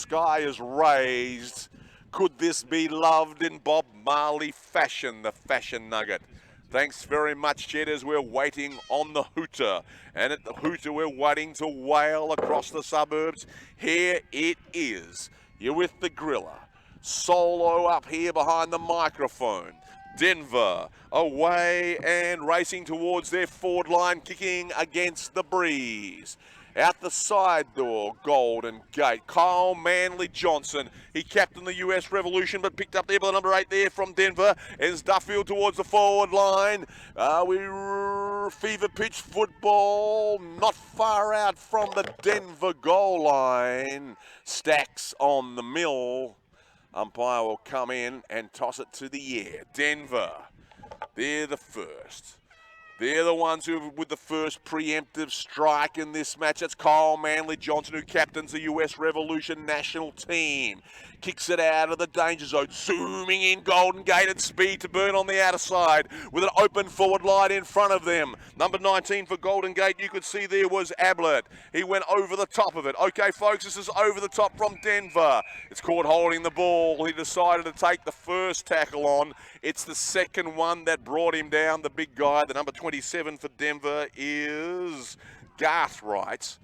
sky is raised. Could this be loved in Bob Marley fashion, the fashion nugget? Thanks very much, Chet, as we're waiting on the hooter. And at the hooter, we're waiting to wail across the suburbs. Here it is. You're with the Griller. Solo up here behind the microphone. Denver away and racing towards their forward line, kicking against the breeze. Out the side door, Golden Gate. Kyle Manley Johnson. He captained the US Revolution, but picked up there by the number 8 there from Denver. As Duffield towards the forward line. Fever pitch football, not far out from the Denver goal line. Stacks on the mill. Umpire will come in and toss it to the air. Denver, they're the first. They're the ones who with the first preemptive strike in this match. That's Kyle Manley Johnson, who captains the US Revolution national team. Kicks it out of the danger zone, zooming in Golden Gate at speed to burn on the outer side with an open forward line in front of them. Number 19 for Golden Gate, you could see there was Ablett. He went over the top of it. Okay, folks, this is over the top from Denver. It's caught holding the ball. He decided to take the first tackle on. It's the second one that brought him down, the big guy. The number 27 for Denver is Garthright.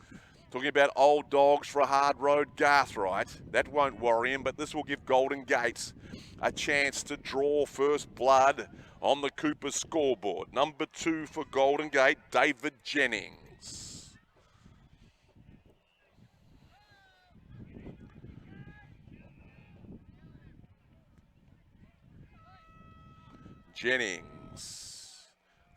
Talking about old dogs for a hard road, Garthright. That won't worry him, but this will give Golden Gate a chance to draw first blood on the Cooper scoreboard. Number 2 for Golden Gate, David Jennings. Jennings,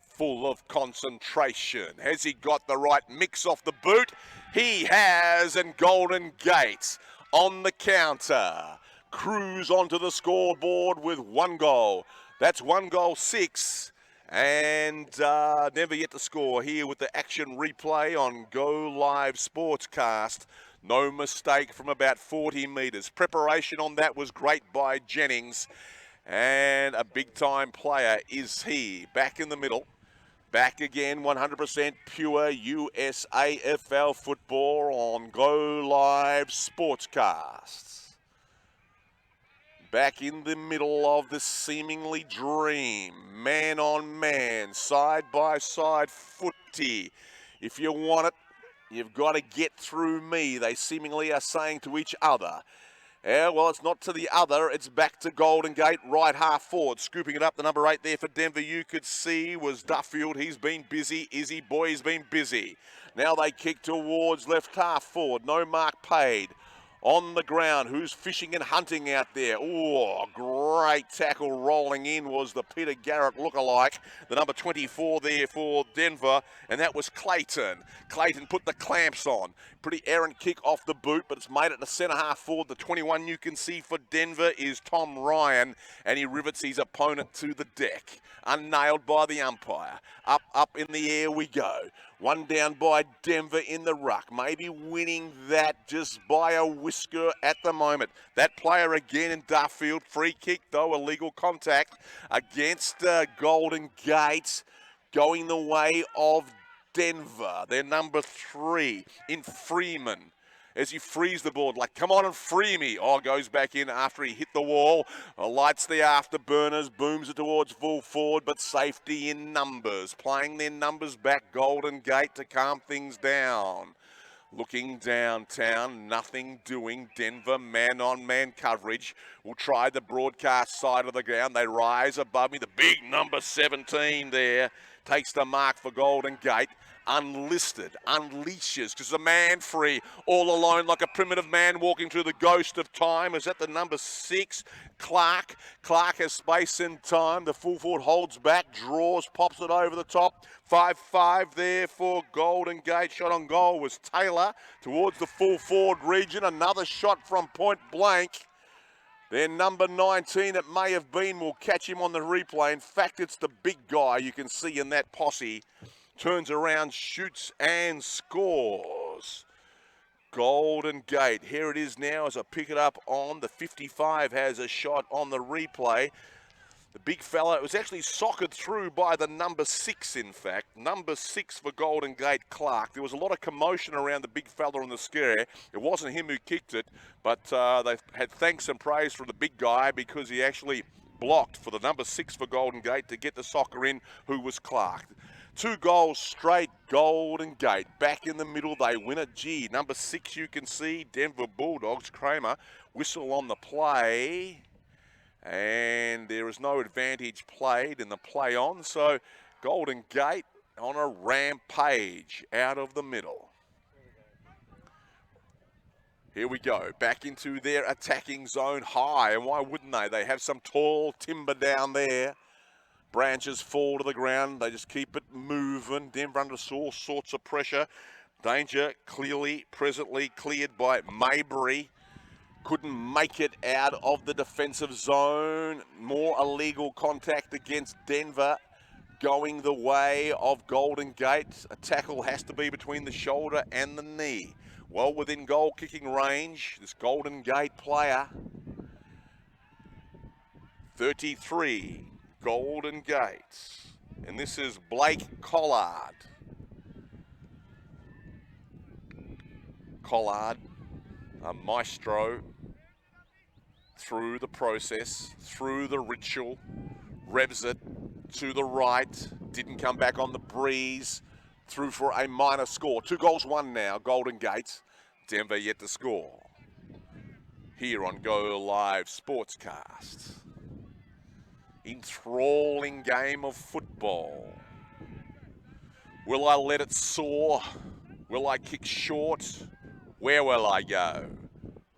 full of concentration. Has he got the right mix off the boot? He has, and Golden Gate on the counter. Cruise onto the scoreboard with 1 goal. That's 1 goal 6. And never yet to score here with the action replay on Go Live Sportscast. No mistake from about 40 metres. Preparation on that was great by Jennings. And a big-time player is he. Back in the middle. Back again, 100% pure USAFL football on Go Live Sportscasts. Back in the middle of the seemingly dream. Man on man, side by side footy. If you want it, you've got to get through me, they seemingly are saying to each other. Yeah, well, it's not to the other. It's back to Golden Gate, right half forward. Scooping it up, the number 8 there for Denver, you could see, was Duffield. He's been busy. Izzy Boy's been busy. Now they kick towards left half forward. No mark paid. On the ground, who's fishing and hunting out there? Oh, great tackle rolling in was the Peter Garrett lookalike. The number 24 there for Denver, and that was Clayton. Clayton put the clamps on. Pretty errant kick off the boot, but it's made it to centre half forward. The 21 you can see for Denver is Tom Ryan, and he rivets his opponent to the deck. Unnailed by the umpire. Up in the air we go. 1 down by Denver in the ruck. Maybe winning that just by a whisker at the moment. That player again in Duffield. Free kick, though, illegal contact against Golden Gate. Going the way of Denver. They're number 3 in Freeman. As he frees the board, like, come on and free me. Oh, goes back in after he hit the wall. Lights the afterburners, booms it towards full forward, but safety in numbers. Playing their numbers back, Golden Gate to calm things down. Looking downtown, nothing doing. Denver man-on-man coverage. Will try the broadcast side of the ground. They rise above me. The big number 17 there takes the mark for Golden Gate. Unlisted, unleashes, because the man free, all alone like a primitive man walking through the ghost of time. Is that the number 6, Clark? Clark has space and time. The full forward holds back, draws, pops it over the top. 5-5 there for Golden Gate. Shot on goal was Taylor towards the full forward region. Another shot from point blank. Their number 19, it may have been, will catch him on the replay. In fact, it's the big guy you can see in that posse. Turns around, shoots and scores. Golden Gate. Here it is now as I pick it up on the 55. Has a shot on the replay. The big fella, it was actually soccered through by the number 6, in fact. Number 6 for Golden Gate, Clark. There was a lot of commotion around the big fella in the scare. It wasn't him who kicked it, but they had thanks and praise from the big guy because he actually blocked for the number 6 for Golden Gate to get the soccer in, who was Clark. 2 goals straight, Golden Gate. Back in the middle, they win it. Gee, number 6 you can see, Denver Bulldogs. Kramer, whistle on the play. And there is no advantage played in the play on. So Golden Gate on a rampage out of the middle. Here we go, back into their attacking zone high. And why wouldn't they? They have some tall timber down there. Branches fall to the ground. They just keep it moving. Denver under all sorts of pressure. Danger clearly, presently cleared by Maybury. Couldn't make it out of the defensive zone. More illegal contact against Denver going the way of Golden Gate. A tackle has to be between the shoulder and the knee. Well within goal kicking range, this Golden Gate player. 33, Golden Gate. And this is Blake Collard. Collard, a maestro through the process, through the ritual, revs it to the right, didn't come back on the breeze, through for a minor score. 2 goals, 1 now, Golden Gate. Denver yet to score. Here on Go Live Sportscast. Enthralling game of football. Will I let it soar? Will I kick short? Where will I go?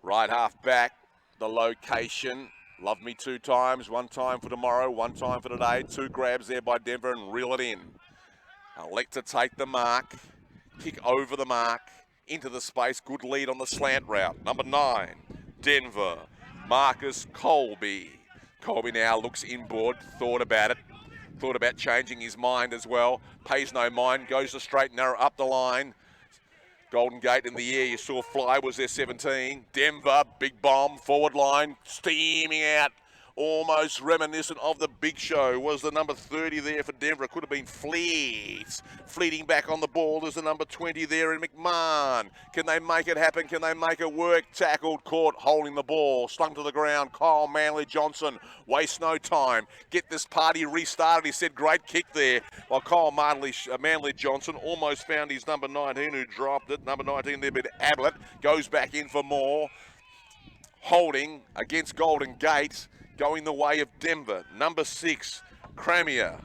Right half back, the location. Love me 2 times, 1 time for tomorrow, 1 time for today. 2 grabs there by Denver and reel it in. Elect to take the mark, kick over the mark, into the space. Good lead on the slant route. Number 9, Denver, Marcus Colby. Colby now looks inboard, thought about it. Thought about changing his mind as well. Pays no mind, goes the straight and narrow up the line. Golden Gate in the air, you saw fly, was there 17. Denver, big bomb, forward line, steaming out. Almost reminiscent of the big show. Was the number 30 there for Denver? It could have been Fleets. Fleeting back on the ball. There's the number 20 there in McMahon. Can they make it happen? Can they make it work? Tackled, caught, holding the ball. Slung to the ground. Kyle Manley Johnson. Waste no time. Get this party restarted. He said, great kick there. While Kyle Manley Johnson almost found his number 19 who dropped it. Number 19 there, but Ablett goes back in for more. Holding against Golden Gate. Going the way of Denver. Number 6, Cramier.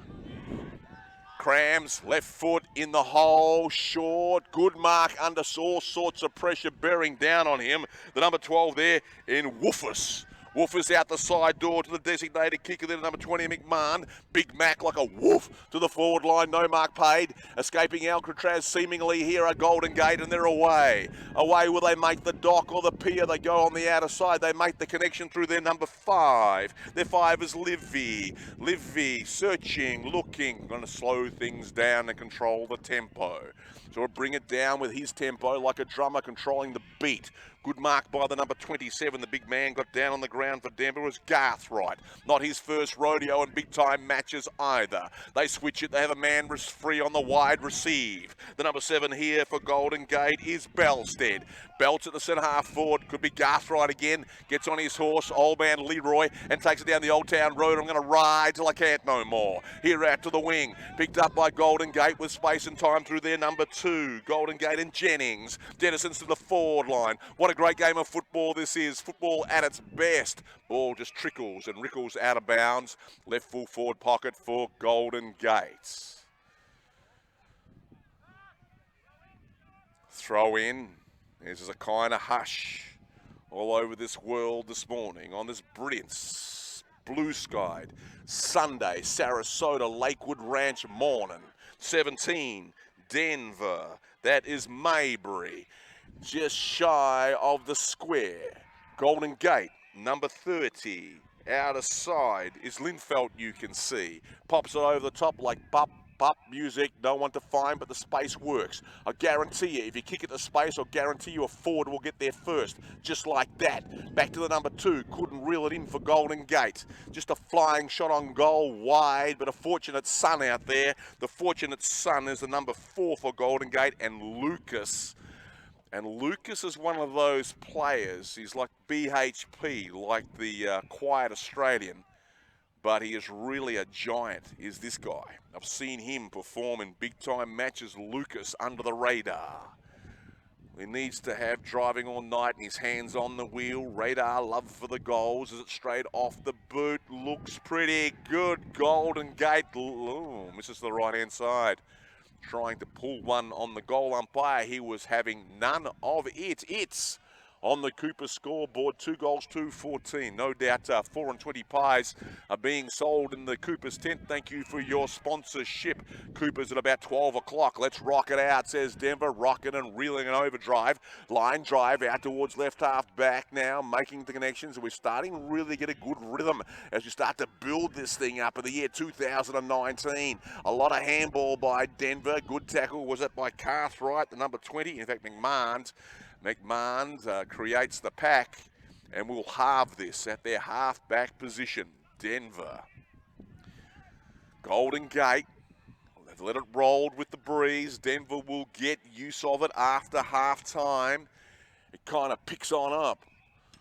Crams, left foot in the hole, short. Good mark under all sorts of pressure bearing down on him. The number 12 there in Woofus. Woofus out the side door to the designated kicker there, number 20, McMahon. Big Mac like a woof to the forward line, no mark paid. Escaping Alcatraz seemingly here at Golden Gate, and they're away. Away will they make the dock or the pier? They go on the outer side. They make the connection through their number 5. Their 5 is Livy. Livy searching, looking. Going to slow things down and control the tempo. So we'll bring it down with his tempo like a drummer controlling the beat. Good mark by the number 27. The big man got down on the ground for Denver was Garthright. Not his first rodeo in big-time matches either. They switch it. They have a man free on the wide receive. The number 7 here for Golden Gate is Belstead. Belts at the centre half forward. Could be Garthright again. Gets on his horse, old man Leroy, and takes it down the Old Town Road. I'm going to ride till I can't no more. Here out to the wing. Picked up by Golden Gate with space and time through their number 2. Golden Gate and Jennings. Dennison's to the forward line. What a great game of football this is. Football at its best. Ball just trickles and rickles out of bounds. Left full forward pocket for Golden Gate. Throw in. There's a kind of hush all over this world this morning on this brilliant blue-skied Sunday Sarasota Lakewood Ranch morning. 17, Denver. That is Maybury. Just shy of the square. Golden Gate, number 30. Outer side is Linfelt, you can see. Pops it over the top like bop, up, music, no one to find, but the space works. I guarantee you, if you kick it to space, I'll guarantee you a forward will get there first, just like that. Back to the number 2, couldn't reel it in for Golden Gate. Just a flying shot on goal, wide, but a fortunate son out there. The fortunate son is the number 4 for Golden Gate, and Lucas. And Lucas is one of those players, he's like BHP, like the quiet Australian, but he is really a giant, is this guy. I've seen him perform in big-time matches. Lucas under the radar. He needs to have driving all night and his hands on the wheel. Radar love for the goals. Is it straight off the boot? Looks pretty good. Golden Gate, ooh, misses the right-hand side. Trying to pull one on the goal umpire. He was having none of it. It's on the Cooper scoreboard, 2 goals, 2-14. No doubt 4 and 20 pies are being sold in the Cooper's tent. Thank you for your sponsorship. Cooper's at about 12 o'clock. Let's rock it out, says Denver. Rocking and reeling an overdrive. Line drive out towards left half back now, making the connections. We're starting to really get a good rhythm as you start to build this thing up in the year 2019. A lot of handball by Denver. Good tackle. Was it by Cartwright, the number 20? In fact, McMahon creates the pack and will halve this at their half-back position. Denver. Golden Gate. They've let it roll with the breeze. Denver will get use of it after half-time. It kind of picks on up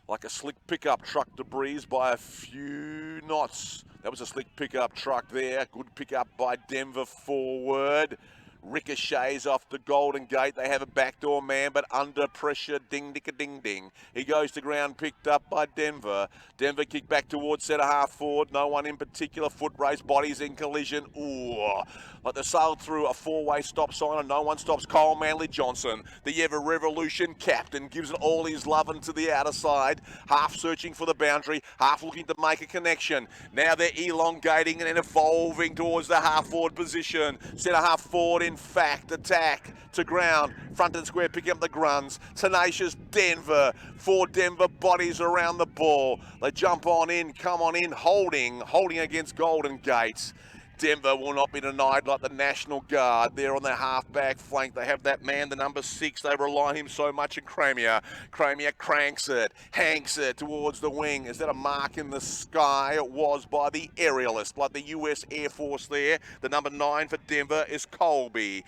like a slick pickup truck to breeze by a few knots. That was a slick pickup truck there. Good pickup by Denver forward. Ricochets off the Golden Gate. They have a backdoor man, but under pressure, ding-dicka-ding-ding. He goes to ground, picked up by Denver. Denver kick back towards centre half forward. No one in particular. Foot race, bodies in collision. Ooh. Like they sailed through a 4-way stop sign and no one stops Cole Manley-Johnson. The Ever Revolution captain gives it all his loving to the outer side. Half searching for the boundary, half looking to make a connection. Now they're elongating and then evolving towards the half forward position. Centre half forward, in fact, attack to ground. Front and square, picking up the gruns. Tenacious Denver. 4 Denver bodies around the ball. They jump on in, come on in, holding against Golden Gate. Denver will not be denied like the National Guard. They're on their half-back flank. They have that man, the number 6. They rely on him so much in Cramier. Cramier cranks it, hanks it towards the wing. Is that a mark in the sky? It was by the aerialist, like the US Air Force there. The number 9 for Denver is Colby.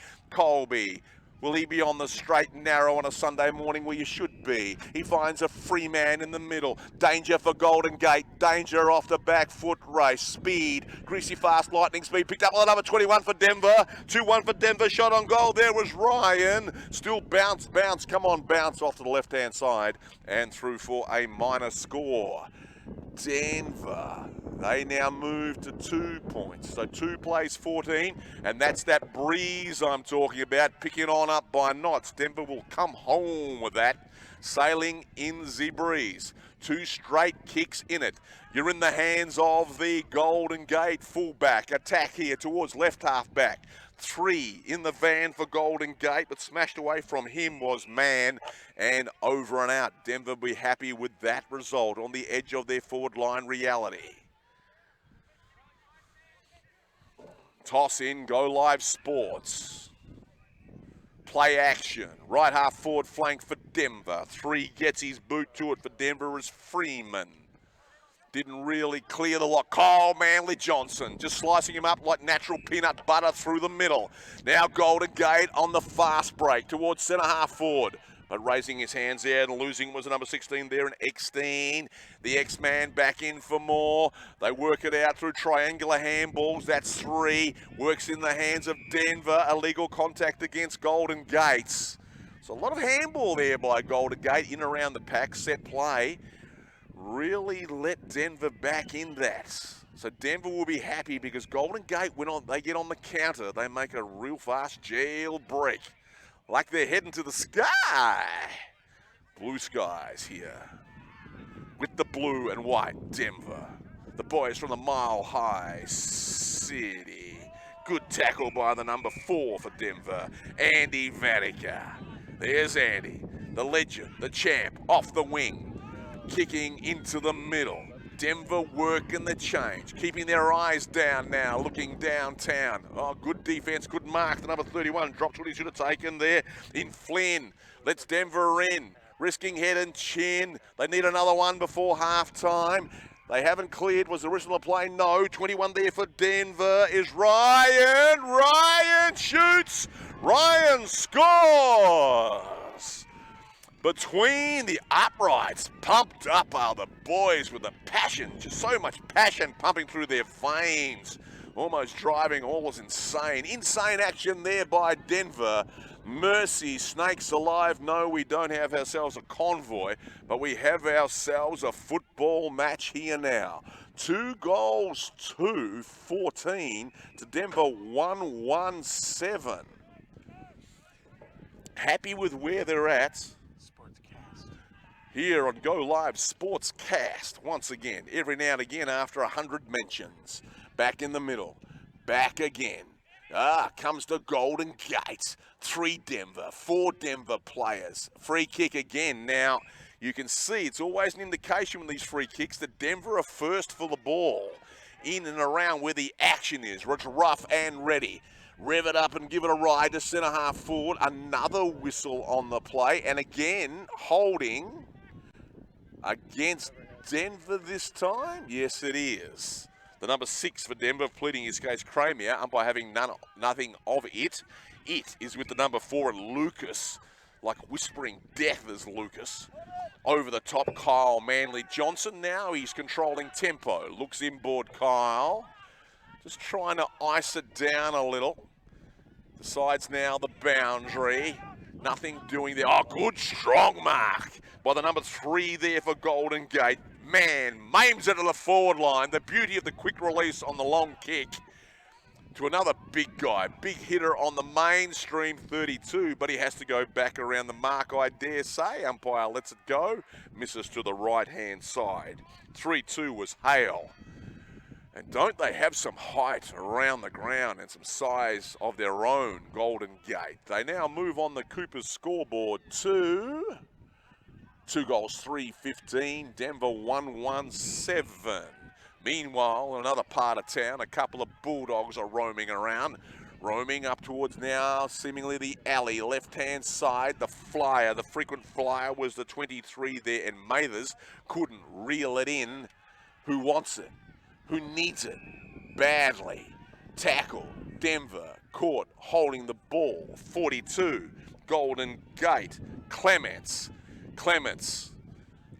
Will he be on the straight and narrow on a Sunday morning where you should be? He finds a free man in the middle. Danger for Golden Gate. Danger off the back foot race. Speed. Greasy fast lightning speed. Picked up on the number 21 for Denver. 2-1 for Denver. Shot on goal. There was Ryan. Still bounce. Come on, bounce off to the left-hand side. And through for a minor score. Denver, they now move to 2 points. So 2 plays 14, and that's that breeze I'm talking about, picking on up by knots. Denver will come home with that, sailing in the breeze. 2 straight kicks in it. You're in the hands of the Golden Gate fullback. Attack here towards left half back. 3 in the van for Golden Gate, but smashed away from him was man, and over and out. Denver will be happy with that result on the edge of their forward line reality. Toss in, Go Live Sports. Play action. Right half forward flank for Denver. 3 gets his boot to it for Denver is Freeman. Didn't really clear the lock. Cole Manley-Johnson just slicing him up like natural peanut butter through the middle. Now Golden Gate on the fast break towards centre half forward. But raising his hands there and losing was the number 16 there in Eckstein. The X-Man back in for more. They work it out through triangular handballs. That's 3. Works in the hands of Denver. Illegal contact against Golden Gates. So a lot of handball there by Golden Gate in around the pack. Set play. Really let Denver back in that. So Denver will be happy because Golden Gate, they get on the counter, they make a real fast jailbreak. Like they're heading to the sky. Blue skies here. With the blue and white, Denver. The boys from the Mile High City. Good tackle by the number 4 for Denver, Andy Vanica. There's Andy, the legend, the champ, off the wing. Kicking into the middle. Denver working the change, keeping their eyes down now, looking downtown. Oh, good defense, good mark. The number 31 dropped what he should have taken there in Flynn. Lets Denver in, risking head and chin. They need another one before halftime. They haven't cleared. Was the original play? No. 21 there for Denver is Ryan. Ryan shoots. Ryan scores. Between the uprights, pumped up are the boys with the passion. Just so much passion pumping through their veins. Almost driving, all was insane. Insane action there by Denver. Mercy, snakes alive. No, we don't have ourselves a convoy, but we have ourselves a football match here now. 2 goals, 2-14 to Denver 1-1-7. Happy with where they're at. Here on Go Live Sportscast, once again, every now and again after 100 mentions. Back in the middle, back again. Comes to Golden Gate. 3 Denver, 4 Denver players. Free kick again. Now, you can see it's always an indication with these free kicks that Denver are first for the ball. In and around where the action is. It's rough and ready. Rev it up and give it a ride to centre half forward. Another whistle on the play. And again, holding against Denver this time? Yes, it is. The number 6 for Denver, pleading his case, Kramer, umpire having nothing of it. It is with the number 4 and Lucas, like whispering death as Lucas. Over the top, Kyle Manley Johnson. Now he's controlling tempo. Looks inboard, Kyle. Just trying to ice it down a little. Decides now the boundary. Nothing doing there. Oh, good strong mark by the number 3 there for Golden Gate. Man, maims it to the forward line. The beauty of the quick release on the long kick to another big guy. Big hitter on the mainstream 32, but he has to go back around the mark, I dare say. Umpire lets it go. Misses to the right-hand side. 3-2 was Hale. And don't they have some height around the ground and some size of their own, Golden Gate. They now move on the Cooper's scoreboard to 2 goals, 3-15, Denver 1-1-7. Meanwhile, in another part of town, a couple of Bulldogs are roaming around. Roaming up towards now, seemingly the alley, left-hand side, the flyer. The frequent flyer was the 23 there, and Mathers couldn't reel it in. Who wants it? Who needs it? Badly. Tackle. Denver caught holding the ball. 42. Golden Gate. Clements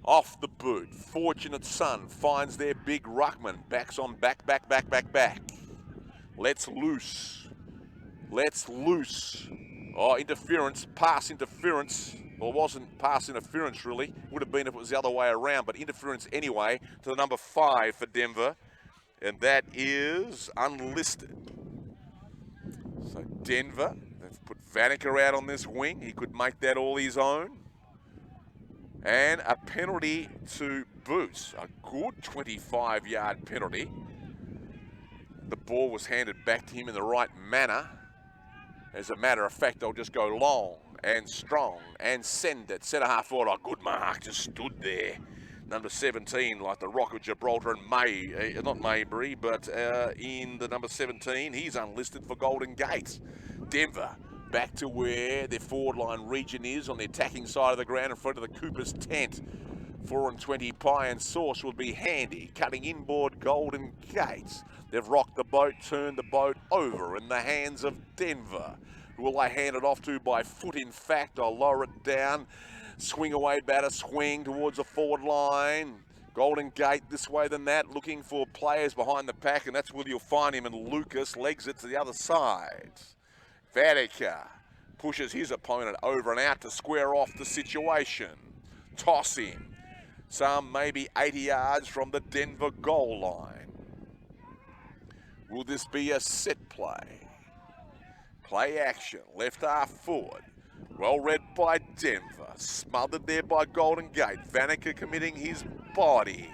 off the boot. Fortunate Son finds their big ruckman. Backs on back. Let's loose. Oh, interference. Pass interference. Well, it wasn't pass interference, really. Would have been if it was the other way around, but interference anyway to the number 5 for Denver. And that is unlisted. So Denver, they've put Vanica out on this wing. He could make that all his own. And a penalty to Boots. A good 25-yard penalty. The ball was handed back to him in the right manner. As a matter of fact, they'll just go long and strong and send it. Centre half forward, oh, good mark, just stood there. Number 17, like the Rock of Gibraltar and not Maybury, but in the number 17, he's unlisted for Golden Gate. Denver back to where their forward line region is on the attacking side of the ground in front of the Cooper's tent. 4 and 20 pie and sauce will be handy. Cutting inboard Golden Gate. They've rocked the boat, turned the boat over in the hands of Denver. Who will they hand it off to by foot? In fact, I'll lower it down. Swing away batter, swing towards the forward line. Golden Gate this way than that, looking for players behind the pack, and that's where you'll find him. And Lucas legs it to the other side. Vatica pushes his opponent over and out to square off the situation. Toss in. Some maybe 80 yards from the Denver goal line. Will this be a set play? Play action, left half forward. Well read by Denver, smothered there by Golden Gate. Vanica committing his body.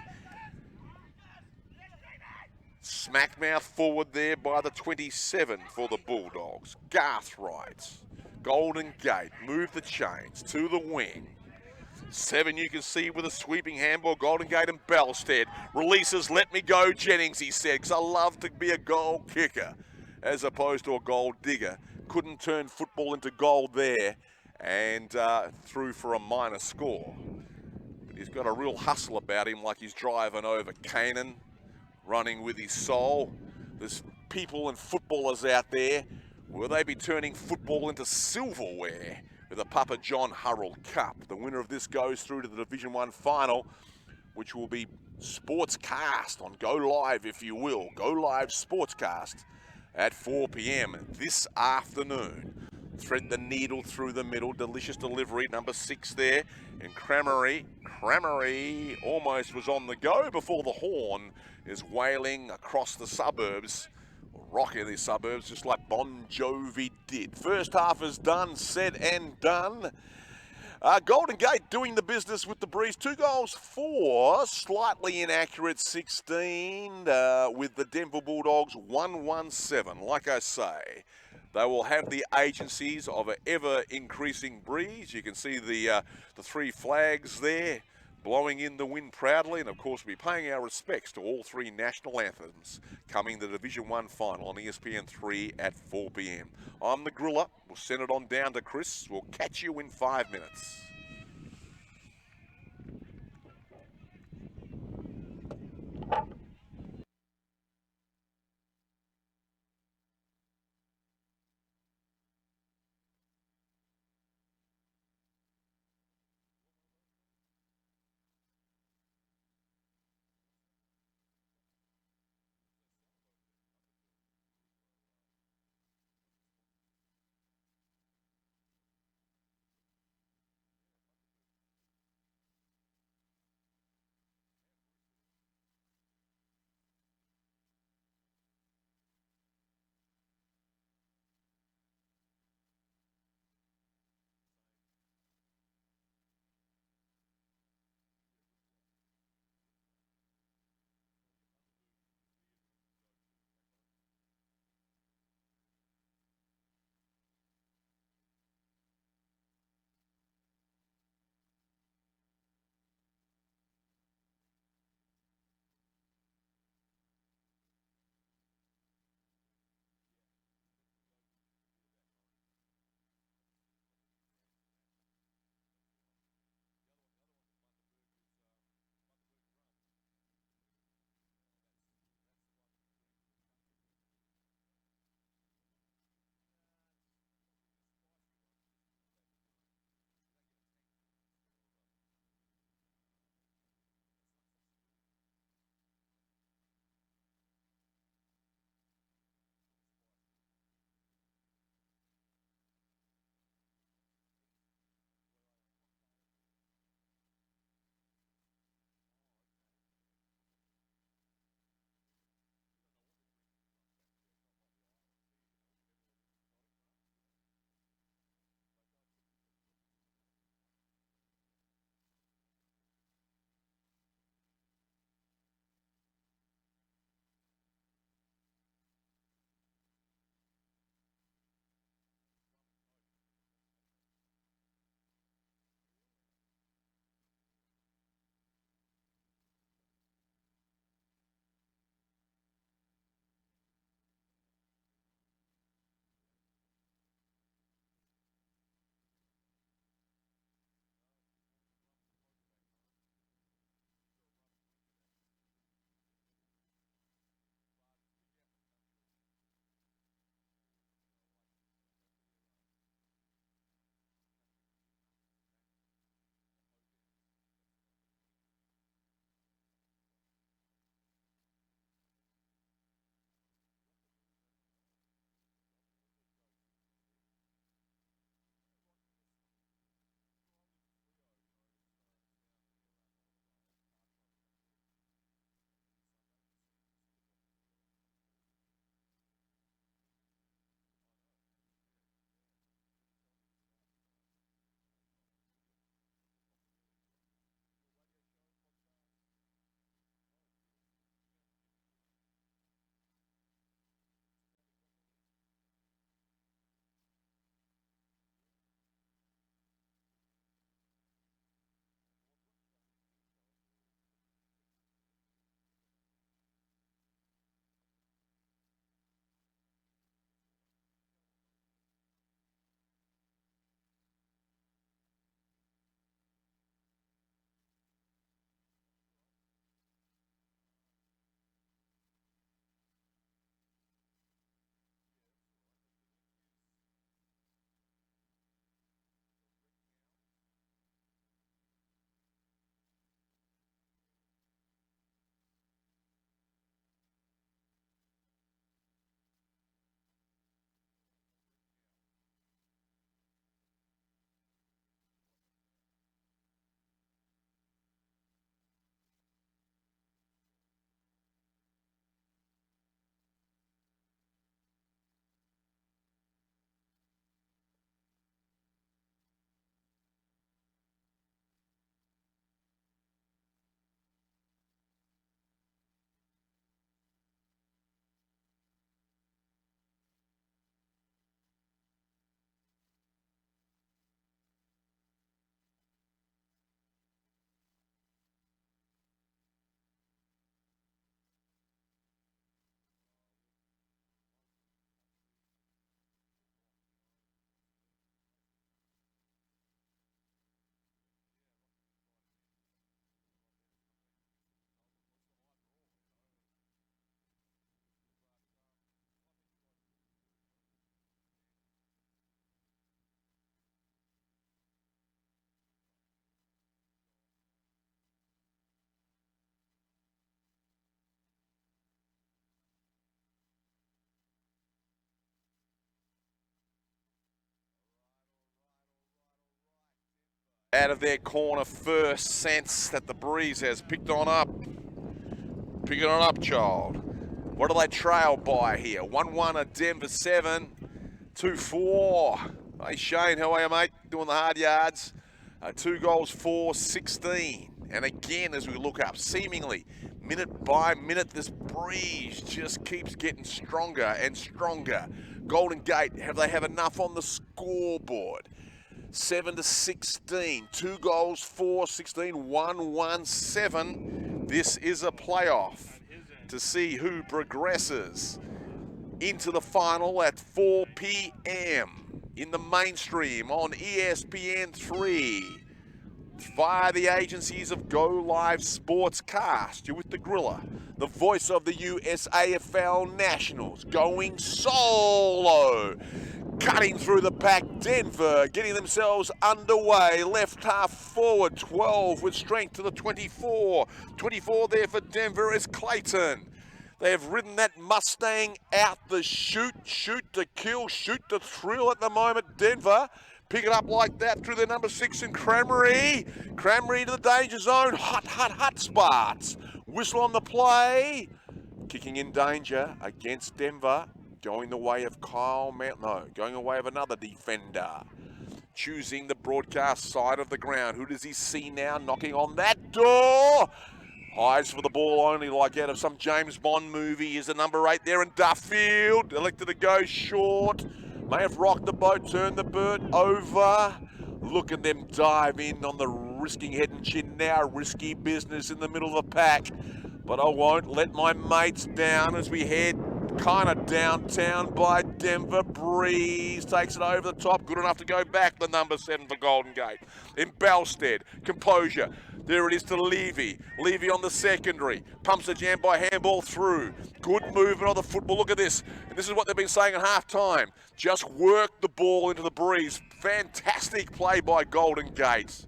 Smack mouth forward there by the 27 for the Bulldogs. Garthright, Golden Gate, move the chains to the wing. 7 you can see with a sweeping handball, Golden Gate and Belstead. Releases, let me go, Jennings, he said, because I love to be a goal kicker as opposed to a goal digger. Couldn't turn football into goal there and threw for a minor score. But he's got a real hustle about him, like he's driving over Canaan, running with his soul. There's people and footballers out there. Will they be turning football into silverware with the Papa John Hurrell Cup? The winner of this goes through to the Division 1 final, which will be sportscast on Go Live, if you will. Go Live sportscast at 4 p.m. this afternoon. Thread the needle through the middle. Delicious delivery, number 6 there. And Cramery almost was on the go before the horn is wailing across the suburbs. Rocking the suburbs just like Bon Jovi did. First half is done, said and done. Golden Gate doing the business with the breeze. 2 goals for, slightly inaccurate 16 with the Denver Bulldogs 1-1-7. Like I say, they will have the agencies of an ever-increasing breeze. You can see the 3 flags there blowing in the wind proudly, and of course we'll be paying our respects to all 3 national anthems coming the Division 1 final on ESPN 3 at 4 p.m. I'm the Griller. We'll send it on down to Chris. We'll catch you in 5 minutes. Out of their corner first, sense that the breeze has picked on up. Picking on up, child. What do they trail by here? 1-1 at Denver 7. 2-4. Hey, Shane, how are you, mate? Doing the hard yards. 2 goals, 4-16. And again, as we look up, seemingly, minute by minute, this breeze just keeps getting stronger and stronger. Golden Gate, they have enough on the scoreboard? 7-16. 2 goals, 4-16. 1-1-7. This is a playoff to see who progresses into the final at 4 p.m. in the mainstream on ESPN 3 via the agencies of Go Live Sportscast. You're with the Griller, the voice of the USAFL Nationals, going solo. Cutting through the pack, Denver getting themselves underway. Left half forward, 12 with strength to the 24. 24 there for Denver is Clayton. They have ridden that Mustang out the shoot to kill, shoot to thrill at the moment. Denver pick it up like that through their number 6 in Crammery. Crammery to the danger zone. Hot spots. Whistle on the play. Kicking in danger against Denver. Going the way of Kyle Mount. No, going the way of another defender. Choosing the broadcast side of the ground. Who does he see now knocking on that door? Eyes for the ball only, like out of some James Bond movie. Is the number 8 there in Duffield. Elected to go short. May have rocked the boat, turned the bird over. Look at them dive in on the risking head and chin now. Risky business in the middle of the pack. But I won't let my mates down as we head kind of downtown by Denver. Breeze takes it over the top. Good enough to go back, the number 7 for Golden Gate. In Belstead, composure. There it is to Levy. Levy on the secondary. Pumps a jam by handball through. Good movement on the football. Look at this. And this is what they've been saying at halftime. Just work the ball into the breeze. Fantastic play by Golden Gate.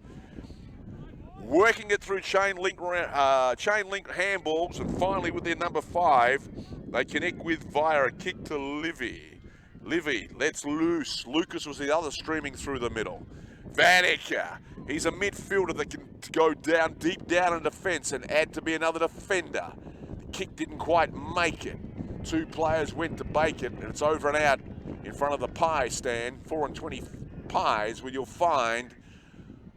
Working it through chain link handballs, and finally with their number 5, they connect with via a kick to Livy. Livy lets loose. Lucas was the other streaming through the middle. Vanica, he's a midfielder that can go down deep down in defence and add to be another defender. The kick didn't quite make it. 2 players went to bake it, and it's over and out in front of the pie stand. 4 and 20 pies, where you'll find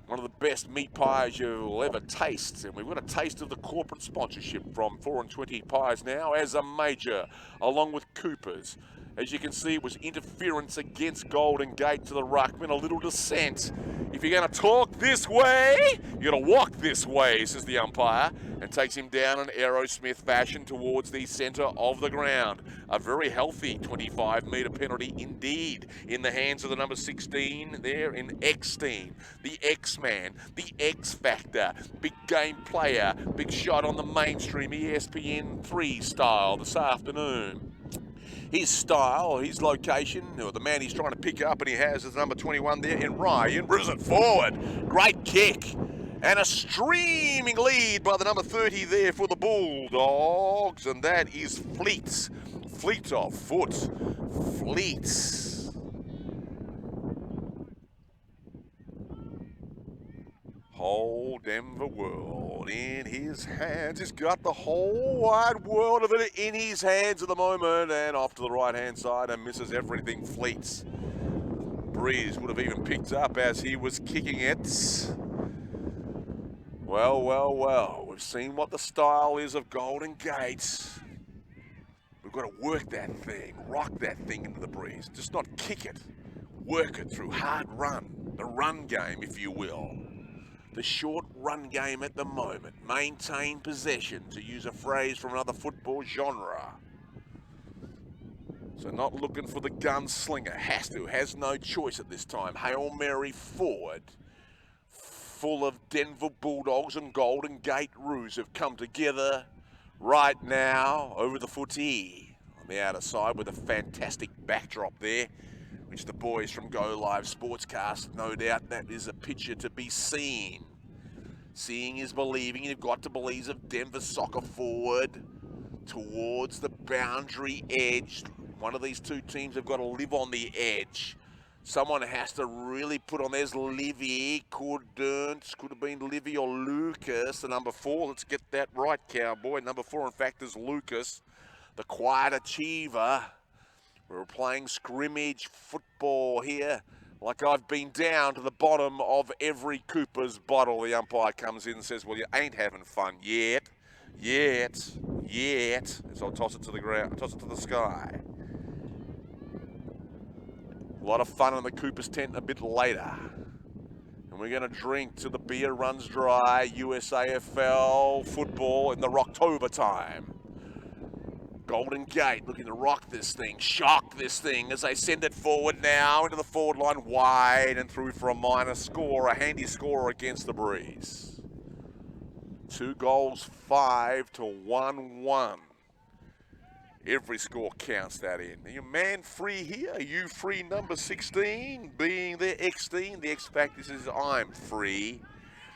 one of the best meat pies you'll ever taste. And we've got a taste of the corporate sponsorship from 4 and 20 Pies now as a major, along with Cooper's. As you can see, it was interference against Golden Gate to the ruckman, a little dissent. If you're going to talk this way, you're going to walk this way, says the umpire, and takes him down in Aerosmith fashion towards the centre of the ground. A very healthy 25-metre penalty indeed in the hands of the number 16 there in Eckstein. The X-Man, the X-Factor, big game player, big shot on the mainstream ESPN 3 style this afternoon. His style, his location, or the man he's trying to pick up, and he has his number 21 there in Ryan. Brings it forward. Great kick. And a streaming lead by the number 30 there for the Bulldogs. And that is Fleets. Fleet of foot. Fleets. Whole Denver world in his hands. He's got the whole wide world of it in his hands at the moment. And off to the right-hand side and misses everything. Fleets. Breeze would have even picked up as he was kicking it. Well. We've seen what the style is of Golden Gate. We've got to work that thing, rock that thing into the breeze. Just not kick it. Work it through hard run. The run game, if you will. The short run game at the moment. Maintain possession, to use a phrase from another football genre. So not looking for the gunslinger. Has no choice at this time. Hail Mary forward. Full of Denver Bulldogs and Golden Gate Roos have come together right now over the footy. On the outer side with a fantastic backdrop there, which the boys from Go Live Sportscast, no doubt that is a picture to be seen. Seeing is believing. You've got to believe of Denver soccer forward towards the boundary edge. One of these two teams have got to live on the edge. Someone has to really put on. There's Livy, could have been Livy or Lucas, the number 4. Let's get that right, Cowboy. Number 4, in fact, is Lucas, the quiet achiever. We're playing scrimmage football here. Like I've been down to the bottom of every Cooper's bottle. The umpire comes in and says, well, you ain't having fun yet. So I'll toss it to the ground, toss it to the sky. A lot of fun in the Cooper's tent a bit later. And we're going to drink till the beer runs dry. USAFL football in the Rocktober time. Golden Gate looking to rock this thing, shock this thing as they send it forward now into the forward line, wide and through for a minor score, a handy score against the Breeze. 2 goals, 5 to 1-1. Every score counts that in. Are you man free here? Are you free, number 16? Being there, X-teen. The X factor says I'm free.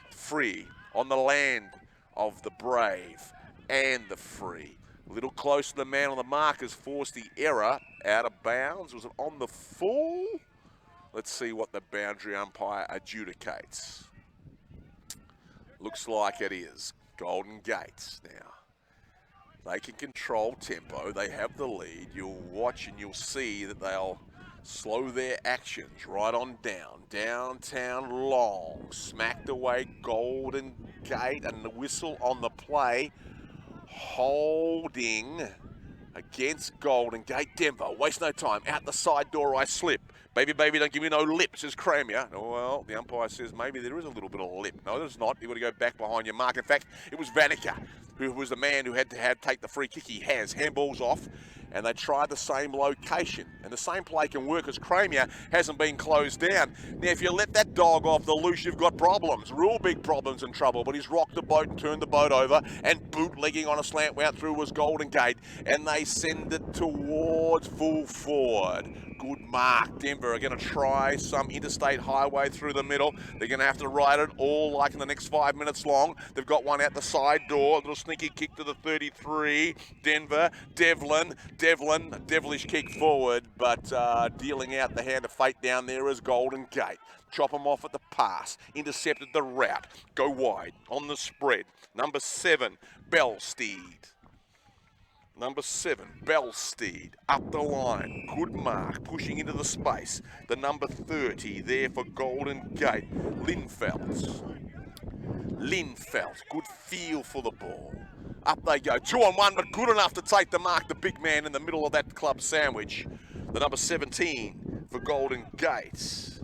Free on the land of the brave and the free. A little close to the man on the mark has forced the error out of bounds. Was it on the full? Let's see what the boundary umpire adjudicates. Looks like it is. Golden Gates now. They can control tempo. They have the lead. You'll watch and you'll see that they'll slow their actions right on down. Downtown long. Smacked away Golden Gate and the whistle on the play. Holding against Golden Gate. Denver, waste no time. Out the side door I slip. Baby, don't give me no lip, says Cramia. Well, the umpire says maybe there is a little bit of lip. No, there's not. You've got to go back behind your mark. In fact, it was Vanica who was the man who had to take the free kick. He has. Handballs off. And they tried the same location. And the same play can work as Cramia hasn't been closed down. Now, if you let that dog off the loose, you've got problems. Real big problems and trouble. But he's rocked the boat and turned the boat over. And bootlegging on a slant out through was Golden Gate. And they send it towards full forward. Good mark. Denver are going to try some interstate highway through the middle. They're going to have to ride it all like in the next 5 minutes long. They've got one out the side door. A little sneaky kick to the 33. Denver, Devlin, devilish kick forward, but dealing out the hand of fate down there is Golden Gate. Chop them off at the pass. Intercepted the route. Go wide on the spread. Number 7, Bellsteed. Number 7, Bellsteed, up the line, good mark, pushing into the space. The number 30 there for Golden Gate, Linfelt, good feel for the ball. Up they go, 2-on-1, but good enough to take the mark, the big man in the middle of that club sandwich. The number 17 for Golden Gate,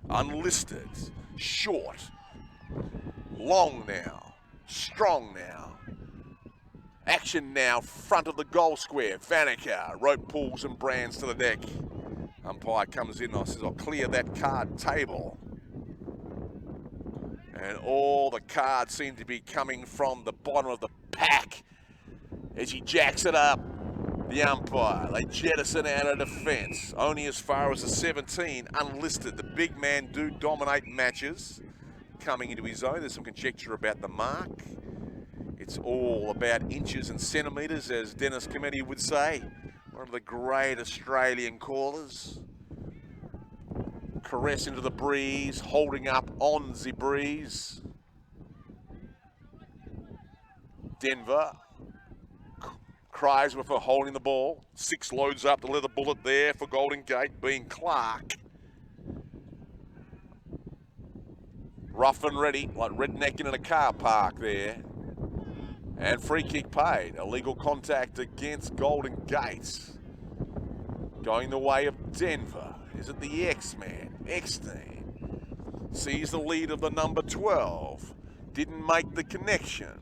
unlisted, short, long now, strong now. Action now, front of the goal square. Vanica, rope pulls and brands to the deck. Umpire comes in and says, I'll clear that card table. And all the cards seem to be coming from the bottom of the pack as he jacks it up. The umpire, they jettison out of defence. Only as far as the 17, unlisted. The big man do dominate matches. Coming into his own, there's some conjecture about the mark. It's all about inches and centimetres, as Dennis Cometti would say. One of the great Australian callers. Caress into the breeze, holding up on the breeze. Denver cries for holding the ball. 6 loads up the leather bullet there for Golden Gate, being Clark. Rough and ready, like rednecking in a car park there. And free kick paid. Illegal contact against Golden Gates. Going the way of Denver. Is it the X-Man? X-team. Sees the lead of the number 12. Didn't make the connection.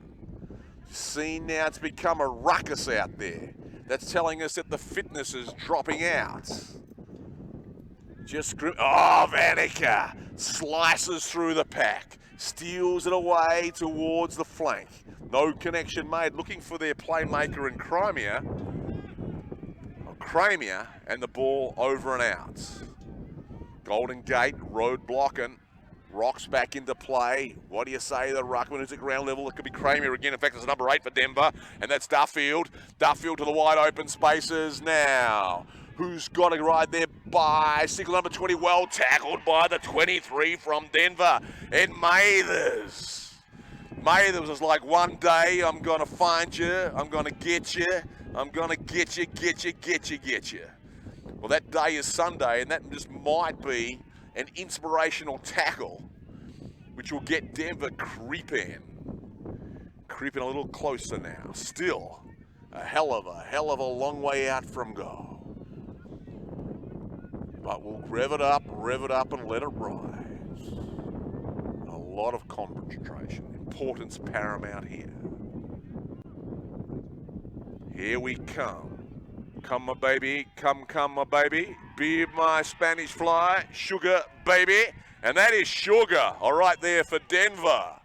See now it's become a ruckus out there. That's telling us that the fitness is dropping out. Vanica slices through the pack. Steals it away towards the flank. No connection made. Looking for their playmaker in Cramia. Cramia and the ball over and out. Golden Gate road blocking. Rocks back into play. What do you say? The ruckman is at ground level. It could be Cramia again. In fact, it's number 8 for Denver. And that's Duffield. Duffield to the wide open spaces now. Who's got to ride there? bicycle number 20, well tackled by the 23 from Denver. And Mathers was like, one day I'm going to find you, I'm going to get you, I'm going to get you. Well, that day is Sunday, and that just might be an inspirational tackle, which will get Denver creeping a little closer now. Still a hell of a long way out from goal. But we'll rev it up and let it rise. A lot of concentration. Importance paramount here. Here we come. Come my baby, come my baby. Be my Spanish fly, sugar baby. And that is sugar. All right there for Denver.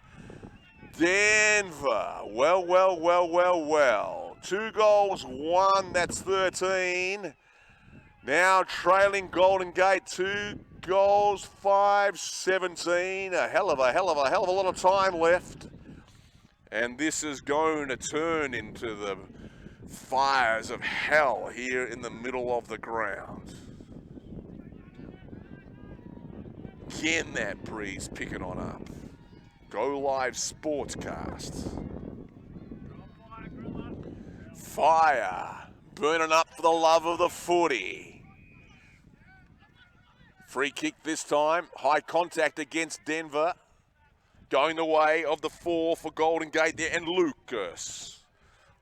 Well. 2 goals, 1, that's 13. Now trailing Golden Gate, 2 goals, 5, 17. A hell of a lot of time left. And this is going to turn into the fires of hell here in the middle of the ground. Again, that breeze picking on up. Go Live Sportscast. Fire burning up for the love of the footy. Free kick this time. High contact against Denver. Going the way of the 4 for Golden Gate there. And Lucas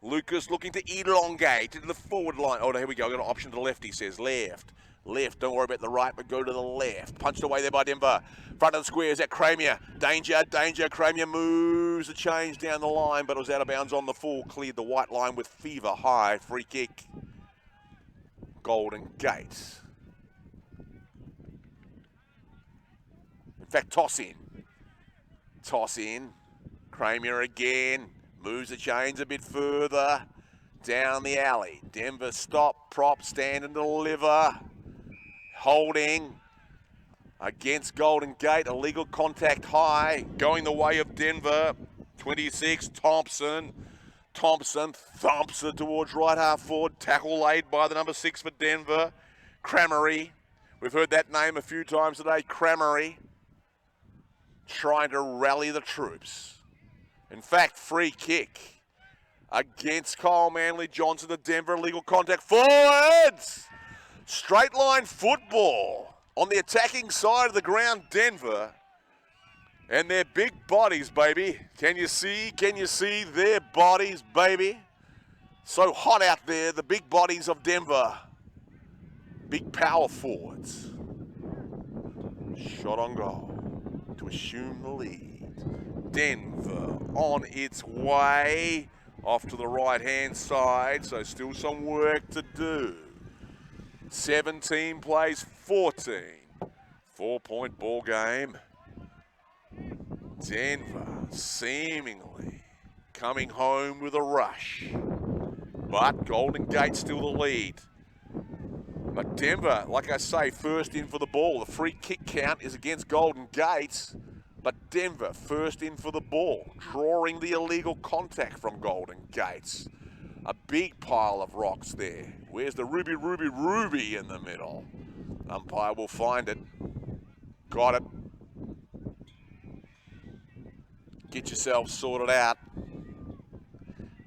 looking to elongate into the forward line. Oh, here we go. Got an option to the left, he says. Left. Don't worry about the right, but go to the left. Punched away there by Denver. Front of the square is that Cramier. Danger. Cramier moves the change down the line, but it was out of bounds on the full. Cleared the white line with fever high. Free kick. Golden Gate. In fact, toss in. Cramier again. Moves the chains a bit further. Down the alley. Denver stop, prop, stand and deliver. Holding against Golden Gate. Illegal contact high. Going the way of Denver. 26, Thompson thumps it towards right half forward. Tackle laid by the number 6 for Denver. Cramery. We've heard that name a few times today. Cramery. Trying to rally the troops. In fact, free kick against Kyle Manley Johnson to Denver. Illegal contact. Forwards! Straight line football on the attacking side of the ground, Denver. And their big bodies, baby. Can you see their bodies, baby? So hot out there, the big bodies of Denver. Big power forwards. Shot on goal to assume the lead. Denver on its way off to the right-hand side, so still some work to do. 17 plays 14. 4-point ball game. Denver seemingly coming home with a rush. But Golden Gate still the lead. But Denver, like I say, first in for the ball. The free kick count is against Golden Gate. But Denver first in for the ball, drawing the illegal contact from Golden Gate. A big pile of rocks there. Where's the ruby in the middle? Umpire will find it. Got it. Get yourselves sorted out.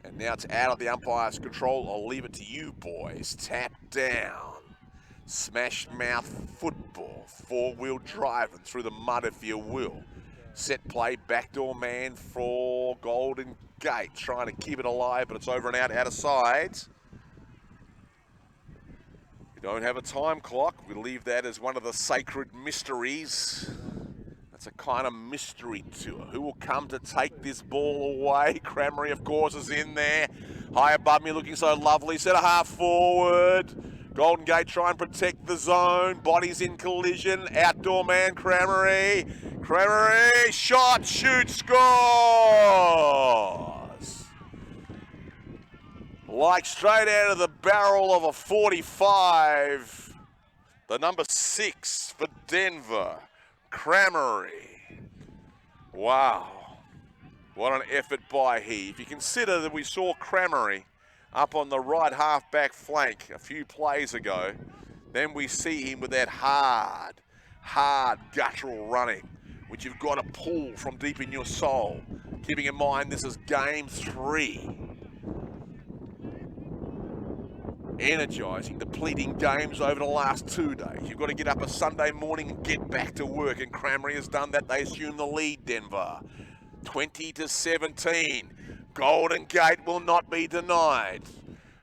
And now it's out of the umpire's control. I'll leave it to you boys. Tap down. Smash mouth football. 4-wheel driving through the mud if you will. Set play, backdoor man for Golden Gate. Trying to keep it alive, but it's over and out of sides. We don't have a time clock. We leave that as one of the sacred mysteries. That's a kind of mystery tour. Who will come to take this ball away? Cramery, of course, is in there. High above me, looking so lovely. Centre half forward. Golden Gate try and protect the zone. Bodies in collision. Outdoor man, Cramery. Cramery, shot, shoot, scores! Like straight out of the barrel of a 45. The number 6 for Denver, Cramery. Wow. What an effort by he. If you consider that we saw Cramery up on the right half-back flank a few plays ago, Then we see him with that hard guttural running, which you've got to pull from deep in your soul. Keeping in mind this is game 3. Energising, depleting games over the last 2 days. You've got to get up a Sunday morning and get back to work, and Cranberry has done that. They assume the lead, Denver. 20-17. Golden Gate will not be denied.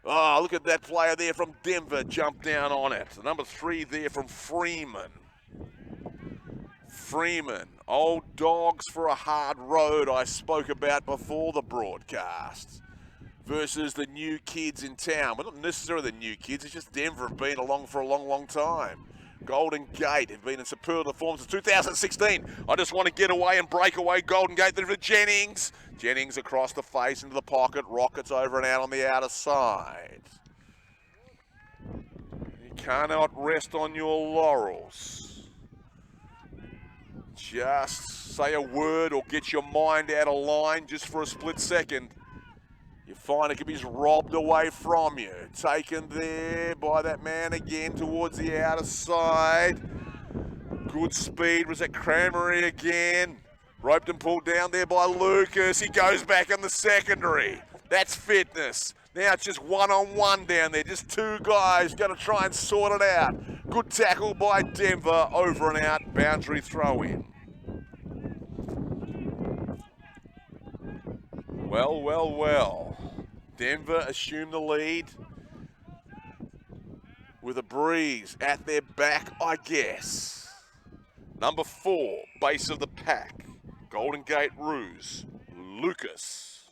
Oh, look at that player there from Denver jump down on it. The number 3 there from Freeman. Old dogs for a hard road I spoke about before the broadcast. Versus the new kids in town. Well, not necessarily the new kids, it's just Denver have been along for a long time. Golden Gate have been in superlative form since 2016. I just want to get away and break away Golden Gate. Then for Jennings. Jennings across the face into the pocket. Rockets over and out on the outer side. You cannot rest on your laurels. Just say a word or get your mind out of line just for a split second. You find it can be robbed away from you. Taken there by that man again towards the outer side. Good speed. Was that Cranberry again? Roped and pulled down there by Lucas. He goes back in the secondary. That's fitness. Now it's just one-on-one down there. Just 2 guys going to try and sort it out. Good tackle by Denver. Over and out. Boundary throw in. Well. Denver assume the lead with a breeze at their back, I guess. Number 4, base of the pack. Golden Gate Roos, Lucas.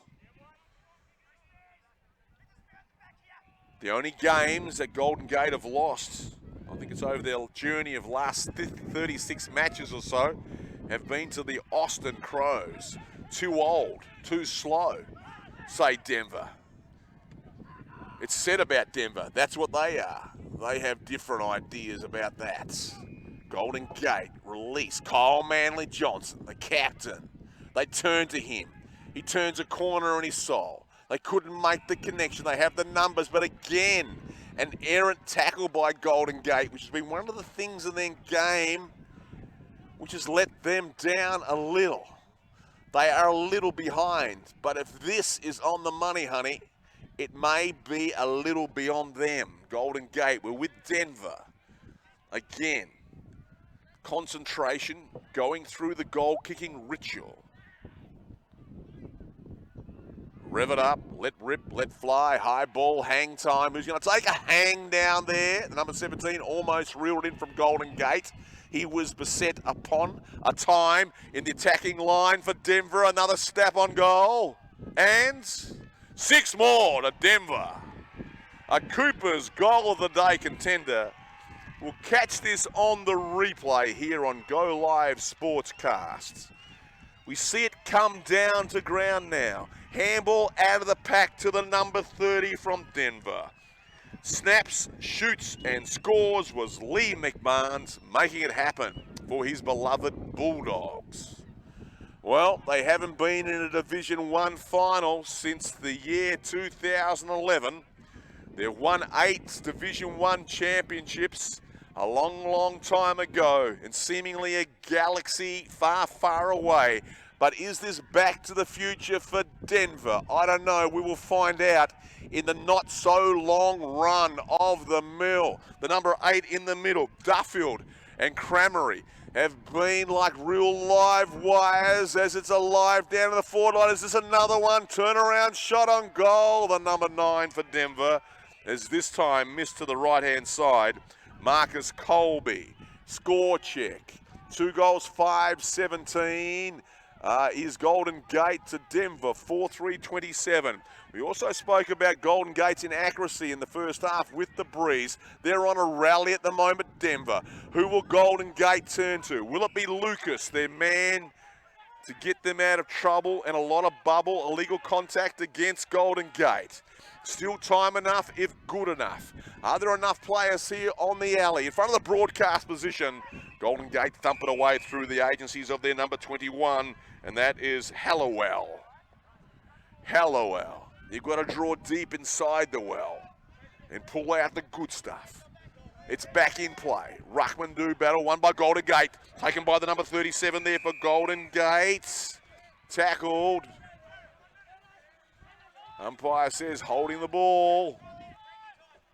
The only games that Golden Gate have lost, I think it's over their journey of last 36 matches or so, have been to the Austin Crows. Too old, too slow, say Denver. It's said about Denver, that's what they are. They have different ideas about that. Golden Gate, release, Kyle Manley-Johnson, the captain. They turn to him. He turns a corner in his soul. They couldn't make the connection. They have the numbers, but again, an errant tackle by Golden Gate, which has been one of the things in their game which has let them down a little. They are a little behind, but if this is on the money, honey, it may be a little beyond them. Golden Gate, we're with Denver. Again, concentration going through the goal-kicking ritual. Rev it up, let rip, let fly, high ball, hang time. Who's going to take a hang down there? The number 17 almost reeled in from Golden Gate. He was beset upon a time in the attacking line for Denver. Another snap on goal. And 6 more to Denver. A Cooper's goal of the day contender. We'll catch this on the replay here on Go Live Sportscast. We see it come down to ground now. Handball out of the pack to the number 30 from Denver. Snaps, shoots and scores was Lee McMahon's, making it happen for his beloved Bulldogs. Well, they haven't been in a Division 1 final since the year 2011. They've won 8 Division 1 championships a long time ago, and seemingly a galaxy far away. But is this back to the future for Denver? I don't know. We will find out in the not so long run of the mill. The number 8 in the middle, Duffield and Cranberry, have been like real live wires as it's alive down to the forward line. Is this another one? Turnaround shot on goal. The number 9 for Denver is this time missed to the right-hand side. Marcus Colby, score check. 2 goals, 5-17 is Golden Gate to Denver, 4-3-27. We also spoke about Golden Gate's inaccuracy in the first half with the breeze. They're on a rally at the moment, Denver. Who will Golden Gate turn to? Will it be Lucas, their man to get them out of trouble and a lot of bubble, illegal contact against Golden Gate? Still time enough, if good enough. Are there enough players here on the alley? In front of the broadcast position, Golden Gate thump it away through the agencies of their number 21, and that is Hallowell. You've got to draw deep inside the well and pull out the good stuff. It's back in play. Ruckman do battle, won by Golden Gate. Taken by the number 37 there for Golden Gate. Tackled. Umpire says holding the ball.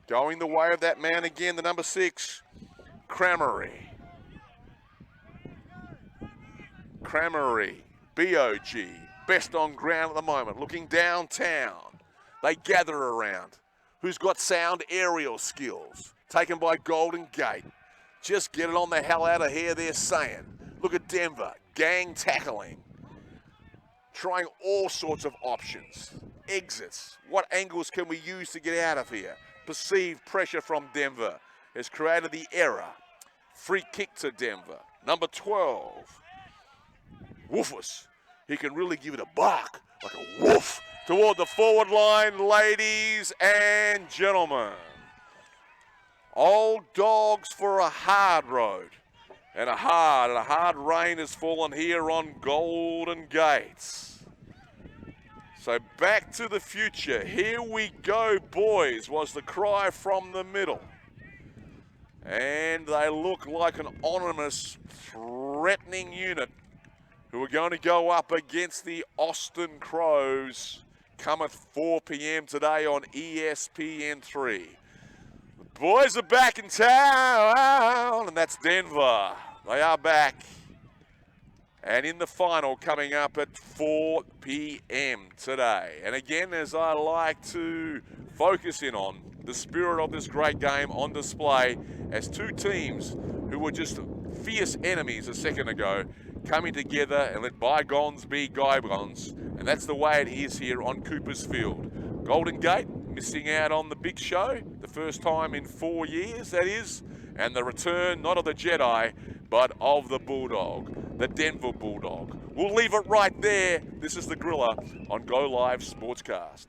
Going the way of that man again, the number 6, Cramery. Cramery, BOG, best on ground at the moment, looking downtown. They gather around. Who's got sound aerial skills? Taken by Golden Gate. Just get it on the hell out of here, they're saying. Look at Denver, gang tackling. Trying all sorts of options. Exits. What angles can we use to get out of here? Perceived pressure from Denver has created the error. Free kick to Denver. Number 12. Woofus. He can really give it a bark, like a woof, toward the forward line, ladies and gentlemen. Old Dogs for a hard road. And a hard rain has fallen here on Golden Gates. So back to the future. Here we go, boys, was the cry from the middle. And they look like an ominous, threatening unit who are going to go up against the Austin Crows come at 4 p.m. today on ESPN3. The boys are back in town, and that's Denver. They are back. And in the final coming up at 4 p.m. today. And again, as I like to focus in on the spirit of this great game on display as two teams who were just fierce enemies a second ago coming together and let bygones be bygones. And that's the way it is here on Cooper's Field. Golden Gate missing out on the big show, the first time in 4 years, that is, and the return not of the Jedi, but of the Bulldog, the Denver Bulldog. We'll leave it right there. This is the Griller on Go Live Sportscast.